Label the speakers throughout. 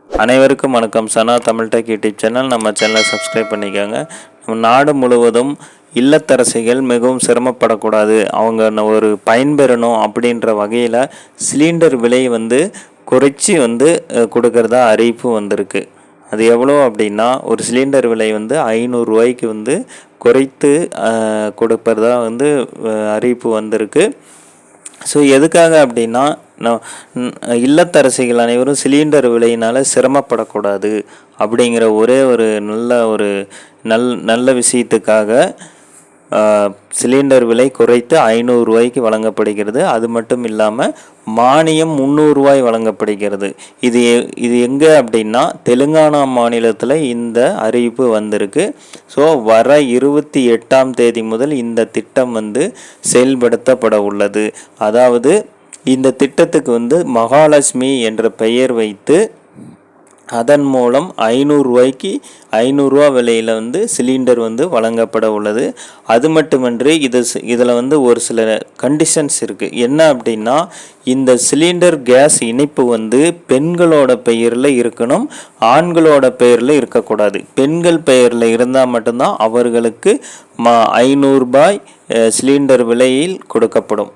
Speaker 1: அனைவருக்கும் வணக்கம். சனா Tamil tech YouTube channel. நம்ம சேனலை சப்ஸ்கிரைப் பண்ணிக்கோங்க. நம்ம நாடு முழுவதும் இல்லத்தரசிகள் மிகவும் சிரமப்படக்கூடாது, அவங்க ஒரு பயன்பெறணும் அப்படின்ற வகையில் சிலிண்டர் விலை குறைச்சி கொடுக்கறதா அறிவிப்பு வந்திருக்கு. அது எவ்வளோ அப்படின்னா, ஒரு சிலிண்டர் விலை 500 ரூபாய்க்கு குறைத்து கொடுப்பதா அறிவிப்பு வந்திருக்கு. ஸோ எதுக்காக அப்படின்னா, இல்லத்தரசிகள் அனைவரும் சிலிண்டர் விலையினால் சிரமப்படக்கூடாது அப்படிங்கிற ஒரே ஒரு நல்ல விஷயத்துக்காக சிலிண்டர் விலை குறைத்து 500 ரூபாய்க்கு வழங்கப்படுகிறது. அது மட்டும் இல்லாமல் மானியம் 300 ரூபாய் வழங்கப்படுகிறது. இது எங்கே அப்படின்னா, தெலுங்கானா மாநிலத்தில் இந்த அறிவிப்பு வந்திருக்கு. ஸோ வர 28ஆம் தேதி முதல் இந்த திட்டம் செயல்படுத்தப்பட உள்ளது. அதாவது இந்த திட்டத்துக்கு மகாலட்சுமி என்ற பெயர் வைத்து அதன் மூலம் 500 ரூபாய்க்கு 500 ரூபா விலையில் சிலிண்டர் வழங்கப்பட உள்ளது. அது மட்டுமின்றி இதில் ஒரு சில கண்டிஷன்ஸ் இருக்குது. என்ன அப்படின்னா, இந்த சிலிண்டர் கேஸ் இணைப்பு பெண்களோட பெயரில் இருக்கணும், ஆண்களோட பெயரில் இருக்கக்கூடாது. பெண்கள் பெயரில் இருந்தால் மட்டும்தான் அவர்களுக்கு 500 ரூபாய் சிலிண்டர் விலையில் கொடுக்கப்படும்.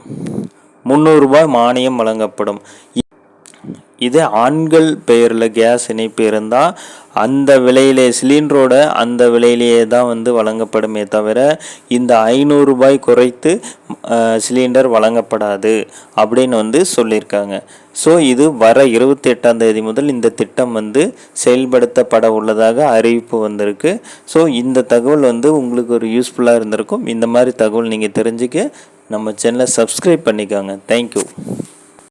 Speaker 1: 300 ரூபாய் மானியம் வழங்கப்படும். இதே ஆண்கள் பெயரில் கேஸ் இணைப்பு இருந்தால் அந்த விலையிலே சிலிண்டரோட அந்த விலையிலேயே தான் வழங்கப்படுமே தவிர இந்த 500 ரூபாய் குறைத்து சிலிண்டர் வழங்கப்படாது அப்படின்னு சொல்லியிருக்காங்க. ஸோ இது வர 28ஆம் தேதி முதல் இந்த திட்டம் செயல்படுத்தப்பட உள்ளதாக அறிவிப்பு வந்திருக்கு. ஸோ இந்த தகவல் உங்களுக்கு ஒரு யூஸ்ஃபுல்லாக இருந்திருக்கும். இந்த மாதிரி தகவல் நீங்கள் தெரிஞ்சுக்க நம்ம சேனலை சப்ஸ்கிரைப் பண்ணிக்கோங்க. தேங்க்யூ.